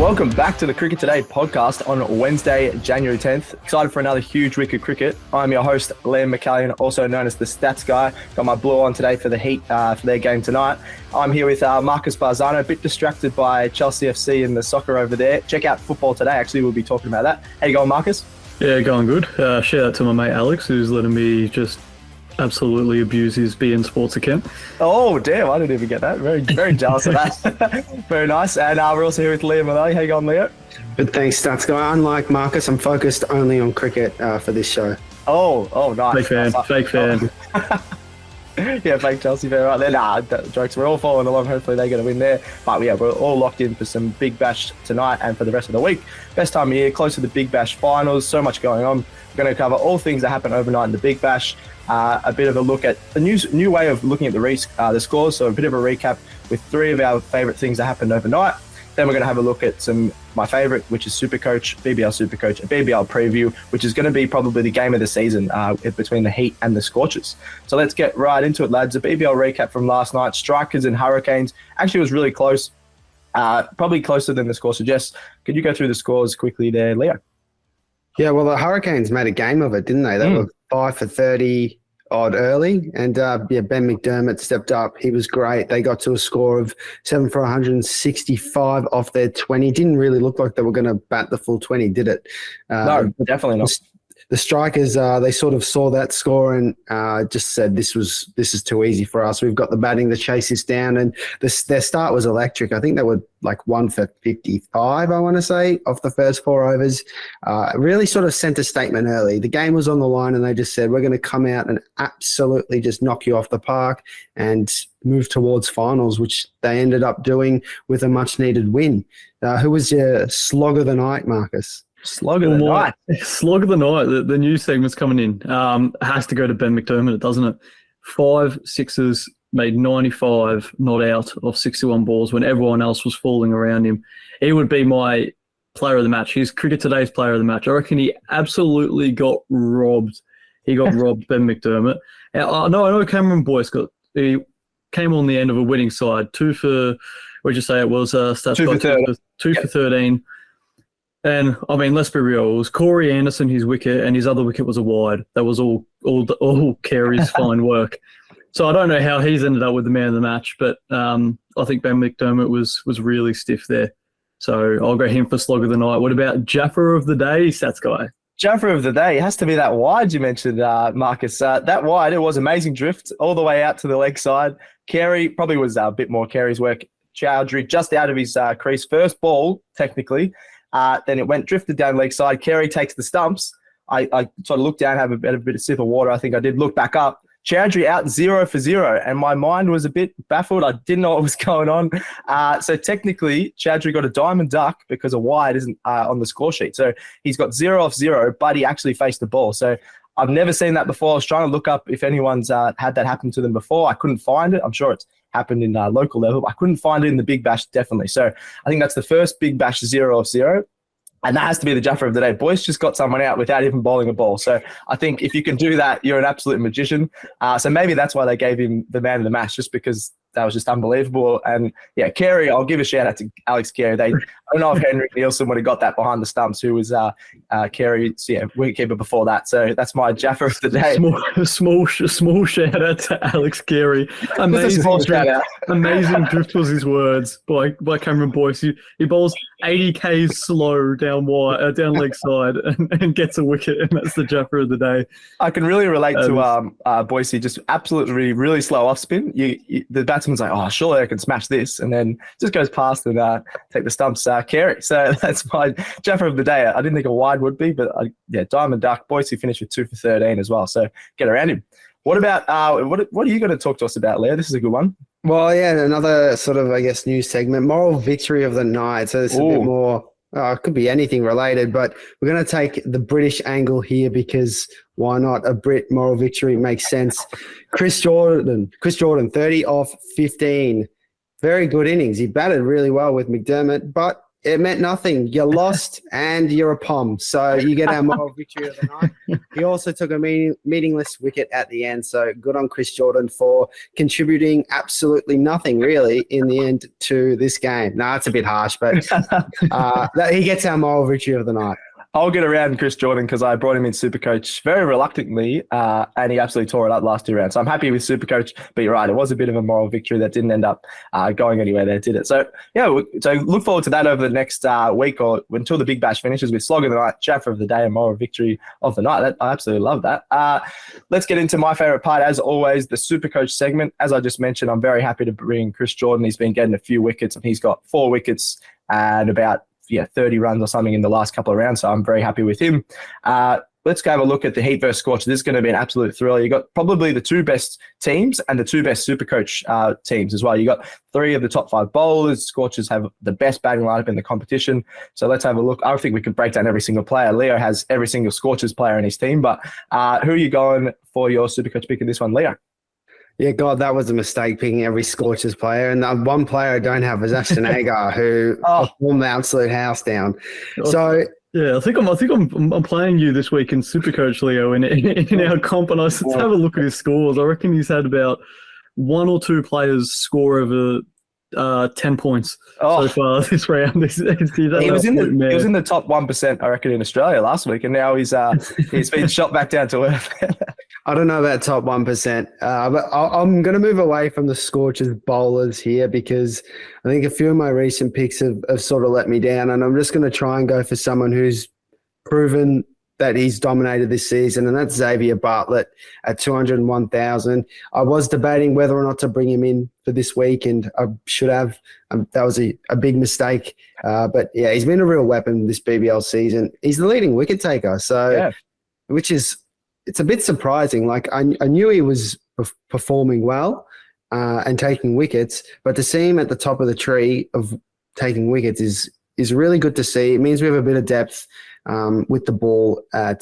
Welcome back to the Cricket Today podcast on Wednesday, January 10th. Excited for another huge week of cricket. I'm your host, Liam McAllion, also known as the Stats Guy. Got my blue on today for the Heat for their game tonight. I'm here with Marcus Bazzano, a bit distracted by Chelsea FC and the soccer over there. Check out Football Today. Actually, we'll be talking about that. How you going, Marcus? Yeah, going good. Shout out to my mate Alex, who's letting me just absolutely abuse his BN Sports account. Oh, damn. I didn't even get that. Very, very jealous of that. Very nice. And we're also here with Leo Mullaly. How you going, Leo? Good, thanks, Stats Guy. Unlike Marcus, I'm focused only on cricket for this show. Oh, nice. Fake fan. Yeah, fake Chelsea fan right there. Nah, jokes. We're all following along. Hopefully they're going to win there. But yeah, we're all locked in for some Big Bash tonight and for the rest of the week. Best time of year, close to the Big Bash finals. So much going on. We're going to cover all things that happened overnight in the Big Bash. A bit of a look at the new way of looking at the scores. So a bit of a recap with three of our favourite things that happened overnight. Then we're going to have a look at my favourite, which is SuperCoach, BBL SuperCoach, a BBL preview, which is going to be probably the game of the season between the Heat and the Scorchers. So let's get right into it, lads. A BBL recap from last night. Strikers and Hurricanes actually was really close, probably closer than the score suggests. Could you go through the scores quickly there, Leo? Yeah, well, the Hurricanes made a game of it, didn't they? They were 5 for 30 odd early, and Ben McDermott stepped up. He was great. They got to a score of 7 for 165 off their 20. Didn't really look like they were going to bat the full 20, did it? No, definitely not. The Strikers, they sort of saw that score and just said, this is too easy for us. We've got the batting to chase this down, and their start was electric. I think they were like 1 for 55, I want to say, off the first 4 overs. Really sort of sent a statement early. The game was on the line, and they just said, we're going to come out and absolutely just knock you off the park and move towards finals, which they ended up doing with a much-needed win. Who was your slog of the night, Marcus? Slog of the night. Slog of the night. The new segment's coming in. Has to go to Ben McDermott, doesn't it? 5 sixes, made 95 not out of 61 balls when everyone else was falling around him. He would be my player of the match. He's Cricket Today's player of the match. I reckon he absolutely got robbed. He got robbed, Ben McDermott. I know Cameron Boyce he came on the end of a winning side. 2 for, what'd you say it was? 2 for 13. 2 for 13. And, I mean, let's be real. It was Corey Anderson, his wicket, and his other wicket was a wide. That was all Carey's fine work. So I don't know how he's ended up with the man of the match, but I think Ben McDermott was really stiff there. So I'll go him for slog of the night. What about Jaffa of the day, Stats Guy? Jaffa of the day. It has to be that wide you mentioned, Marcus. That wide, it was amazing drift all the way out to the leg side. Carey probably was a bit more Carey's work. Chowdhury just out of his crease. First ball, technically. Then it drifted down leg side. Carey takes the stumps. I sort of looked down, have a bit of sip of water. I think I did look back up. Chowdhury out 0 for 0, and my mind was a bit baffled. I didn't know what was going on. So technically, Chowdhury got a diamond duck because a wide isn't on the score sheet. So he's got 0 off 0, but he actually faced the ball. So I've never seen that before. I was trying to look up if anyone's had that happen to them before. I couldn't find it. I'm sure it's happened in local level, but I couldn't find it in the Big Bash, definitely. So I think that's the first Big Bash 0 off 0. And that has to be the Jaffa of the day. Boyce just got someone out without even bowling a ball. So I think if you can do that, you're an absolute magician. So maybe that's why they gave him the man of the match, just because that was just unbelievable. And yeah, Carey, I'll give a shout out to Alex Carey. I don't know if Henry Nielsen would have got that behind the stumps, who was Carey's wicketkeeper before that. So that's my Jaffa of the day. Small shout out to Alex Carey. Amazing drift was his words by Cameron Boyce. He bowls 80 k's slow down leg side and gets a wicket, and that's the Jaffa of the day. I can really relate to Boyce. Just absolutely really slow off spin. The batsman's like, oh, surely I can smash this, and then just goes past and take the stumps. Carey. So that's my Jaffa of the day. I didn't think a wide would be, but diamond duck. Boyce finished with 2 for 13 as well. So get around him. What about what are you going to talk to us about, Leo? This is a good one. Well, yeah, another sort of, I guess, news segment, moral victory of the night. So it's a bit more, it could be anything related, but we're going to take the British angle here because why not? A Brit moral victory makes sense. Chris Jordan, 30 off 15. Very good innings. He batted really well with McDermott, but it meant nothing. You lost and you're a pom. So you get our moral victory of the night. He also took a meaningless wicket at the end. So good on Chris Jordan for contributing absolutely nothing really in the end to this game. No, it's a bit harsh, but he gets our moral victory of the night. I'll get around Chris Jordan because I brought him in SuperCoach very reluctantly, and he absolutely tore it up last 2 rounds. So I'm happy with SuperCoach, but you're right, it was a bit of a moral victory that didn't end up going anywhere there, did it? So, yeah, so look forward to that over the next week or until the Big Bash finishes with Slog of the Night, Jaffa of the Day, and moral victory of the night. I absolutely love that. Let's get into my favourite part, as always, the SuperCoach segment. As I just mentioned, I'm very happy to bring Chris Jordan. He's been getting a few wickets, and he's got 4 wickets and about 30 runs or something in the last couple of rounds. So I'm very happy with him. Let's go have a look at the Heat versus Scorchers. This is going to be an absolute thriller. You got probably the 2 best teams and the 2 best SuperCoach teams as well. You got 3 of the top 5 bowlers. Scorchers have the best batting lineup in the competition. So let's have a look. I don't think we could break down every single player. Leo has every single Scorchers player in his team. But who are you going for your SuperCoach pick in this one, Leo? Yeah, God, that was a mistake picking every Scorchers player. And the one player I don't have is Ashton Agar, who performed the absolute house down. So yeah, I think I'm playing you this week in SuperCoach, Leo, in our comp, and let's have a look at his scores. I reckon he's had about 1 or 2 players score over 10 points so far this round. He was in the top 1%, I reckon, in Australia last week, and now he's been shot back down to earth. I don't know about top 1%, but I'm going to move away from the Scorchers bowlers here because I think a few of my recent picks have sort of let me down, and I'm just going to try and go for someone who's proven that he's dominated this season, and that's Xavier Bartlett at 201,000. I was debating whether or not to bring him in for this week, and I should have. That was a big mistake. But, yeah, he's been a real weapon this BBL season. He's the leading wicket taker, which is – it's a bit surprising. Like I knew he was performing well and taking wickets, but to see him at the top of the tree of taking wickets is really good to see. It means we have a bit of depth with the ball at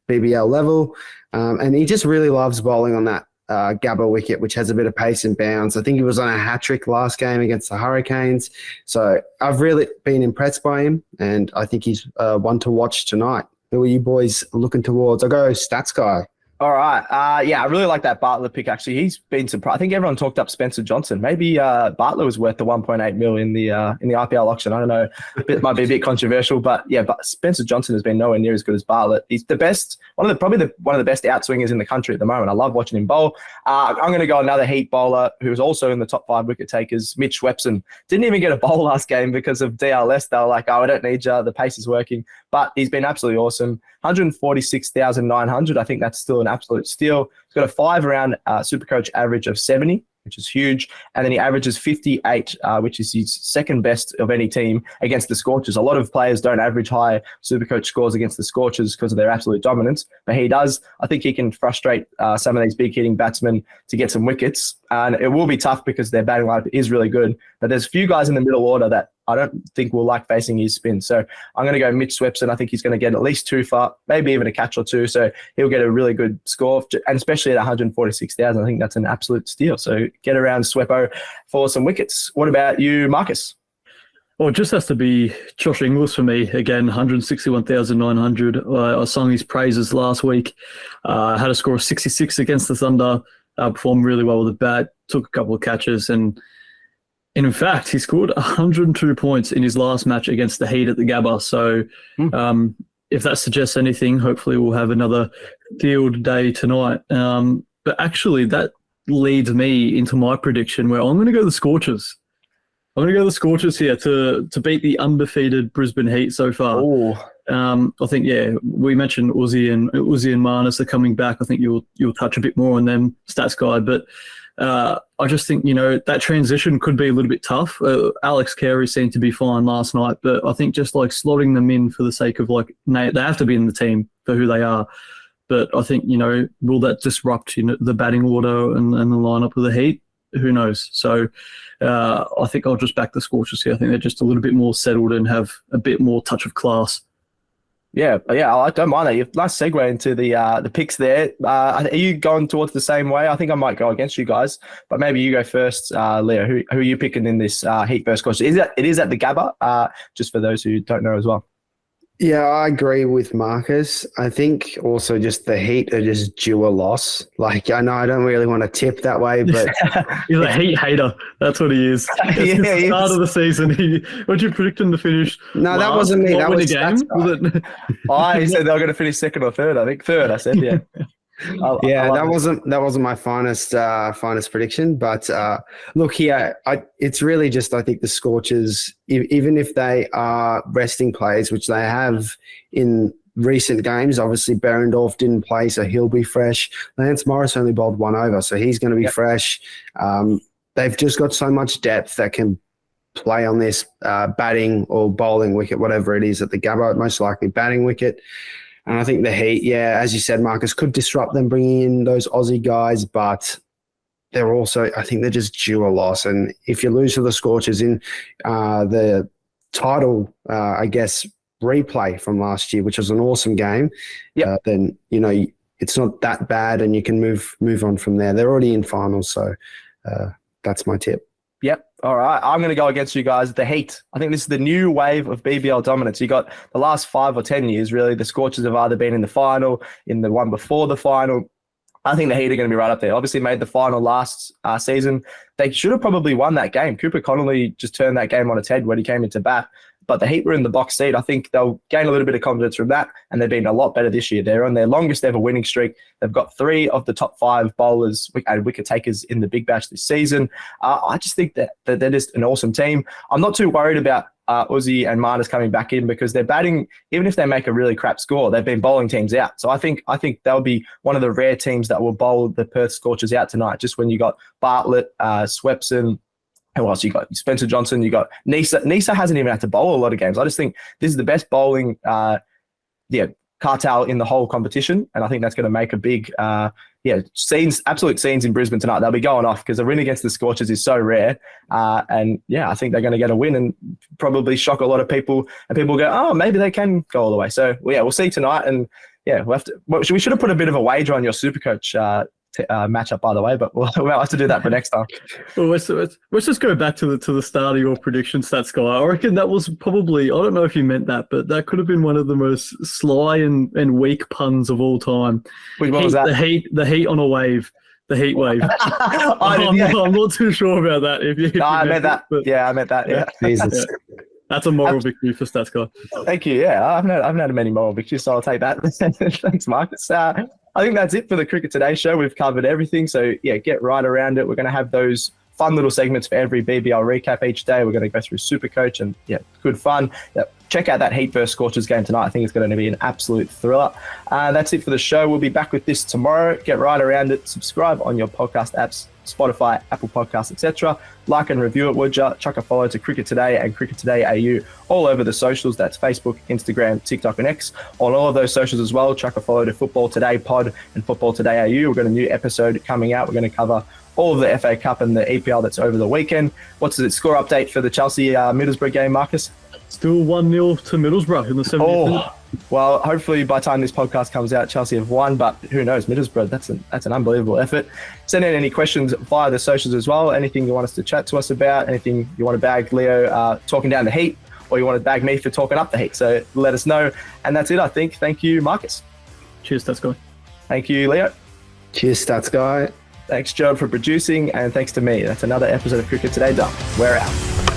BBL level, and he just really loves bowling on that Gabba wicket, which has a bit of pace and bounce. I think he was on a hat-trick last game against the Hurricanes. So I've really been impressed by him, and I think he's one to watch tonight. Who are you boys looking towards? I'll go stats guy. All right. Yeah, I really like that Bartlett pick, actually. He's been surprised. I think everyone talked up Spencer Johnson. Maybe Bartlett was worth the 1.8 mil in the IPL auction. I don't know. It might be a bit controversial, but yeah, but Spencer Johnson has been nowhere near as good as Bartlett. He's the best, one of the best outswingers in the country at the moment. I love watching him bowl. I'm going to go another Heat bowler who's also in the top 5 wicket takers, Mitch Swepson. Didn't even get a bowl last game because of DLS. They were like, I don't need you. The pace is working. But he's been absolutely awesome. 146,900. I think that's still an absolute steal. He's got a 5-round SuperCoach average of 70, which is huge. And then he averages 58, which is his second best of any team against the Scorchers. A lot of players don't average high SuperCoach scores against the Scorchers because of their absolute dominance, but he does. I think he can frustrate some of these big-hitting batsmen to get some wickets. And it will be tough because their batting lineup is really good. But there's a few guys in the middle order that I don't think will like facing his spin. So I'm going to go Mitch Swepson. I think he's going to get at least 2 for, maybe even a catch or 2. So he'll get a really good score. And especially at 146,000, I think that's an absolute steal. So get around Sweppo for some wickets. What about you, Marcus? Well, it just has to be Josh Inglis for me. Again, 161,900. I sung his praises last week. Had a score of 66 against the Thunder. Performed really well with the bat. Took a couple of catches. And in fact, he scored 102 points in his last match against the Heat at the Gabba. So if that suggests anything, hopefully we'll have another field day tonight. But actually, that leads me into my prediction where I'm going to go the Scorchers. I'm going to go the Scorchers here to beat the undefeated Brisbane Heat so far. I think, we mentioned Uzi and Marnus are coming back. I think you'll touch a bit more on them, stats guide. But I just think, that transition could be a little bit tough. Alex Carey seemed to be fine last night, but I think just like slotting them in for the sake of they have to be in the team for who they are. But I think, will that disrupt, the batting order and the lineup of the Heat? Who knows? So I think I'll just back the Scorchers here. I think they're just a little bit more settled and have a bit more touch of class. Yeah, I don't mind that. You've nice segue into the picks there. Are you going towards the same way? I think I might go against you guys, but maybe you go first, Leo. Who are you picking in this Heat versus Scorchers? It is at the Gabba, just for those who don't know as well. Yeah, I agree with Marcus. I think also just the Heat are just due a loss. Like, I know I don't really want to tip that way, but he's a Heat hater. That's what he is. It's the start of the season. What'd you predict him to finish? No, that wasn't me. That was the game. Was it? I said they were going to finish second or third. I think third. I said, yeah. That wasn't my finest prediction, but look here, it's really just I think the Scorchers, even if they are resting players, which they have in recent games, obviously Berendorf didn't play, so he'll be fresh. Lance Morris only bowled one over, so he's going to be fresh. They've just got so much depth that can play on this batting or bowling wicket, whatever it is at the Gabba, most likely batting wicket. And I think the Heat, as you said, Marcus, could disrupt them bringing in those Aussie guys, but they're also, I think they're just due a loss. And if you lose to the Scorchers in the title, I guess, replay from last year, which was an awesome game, then, it's not that bad and you can move on from there. They're already in finals, so that's my tip. Yep. All right. I'm going to go against you guys. The Heat. I think this is the new wave of BBL dominance. You got the last 5 or 10 years, really. The Scorchers have either been in the final, in the one before the final. I think the Heat are going to be right up there. Obviously made the final last season. They should have probably won that game. Cooper Connolly just turned that game on its head when he came into bat. But the Heat were in the box seat. I think they'll gain a little bit of confidence from that, and they've been a lot better this year. They're on their longest ever winning streak. They've got 3 of the top 5 bowlers and wicket takers in the Big Bash this season. I just think that they're just an awesome team. I'm not too worried about Uzi and Marnus coming back in because they're batting, even if they make a really crap score, they've been bowling teams out. So I think they'll be one of the rare teams that will bowl the Perth Scorchers out tonight, just when you got Bartlett, Swepson, who else you got? Spencer Johnson, you got Nisa. Nisa hasn't even had to bowl a lot of games. I just think this is the best bowling cartel in the whole competition, and I think that's going to make a big absolute scenes in Brisbane tonight. They'll be going off because a win against the Scorchers is so rare, and I think they're going to get a win and probably shock a lot of people, and people go, oh, maybe they can go all the way. So we'll see tonight, and we'll have to. We should have put a bit of a wager on your SuperCoach matchup, by the way, but we'll have to do that for next time. Well, let's just go back to the start of your prediction stats, guy. I reckon that was probably, I don't know if you meant that, but that could have been one of the most sly and weak puns of all time. What was that? The heat on a wave. The heat wave. I'm not too sure about that. I meant that. I meant that. Yeah. Jesus. That's a moral victory for Stats Guy. Thank you. Yeah, I haven't had many moral victories, so I'll take that. Thanks, Marcus. I think that's it for the Cricket Today show. We've covered everything, so get right around it. We're going to have those fun little segments for every BBL recap each day. We're going to go through SuperCoach and good fun. Check out that Heat vs Scorchers game tonight. I think it's going to be an absolute thriller. That's it for the show. We'll be back with this tomorrow. Get right around it. Subscribe on your podcast apps, Spotify, Apple Podcasts, etc. Like and review it, would you? Chuck a follow to Cricket Today and Cricket Today AU all over the socials. That's Facebook, Instagram, TikTok, and X. On all of those socials as well, chuck a follow to Football Today Pod and Football Today AU. We've got a new episode coming out. We're going to cover all of the FA Cup and the EPL that's over the weekend. What's the score update for the Chelsea Middlesbrough game, Marcus? Still 1-0 to Middlesbrough in the 70th minute. Well, hopefully by the time this podcast comes out, Chelsea have won, but who knows? Middlesbrough, that's an unbelievable effort. Send in any questions via the socials as well. Anything you want us to chat to us about, anything you want to bag Leo talking down the Heat, or you want to bag me for talking up the Heat. So let us know. And that's it, I think. Thank you, Marcus. Cheers, Stats Guy. Thank you, Leo. Cheers, Stats Guy. Thanks, Joe, for producing, and thanks to me. That's another episode of Cricket Today done. We're out.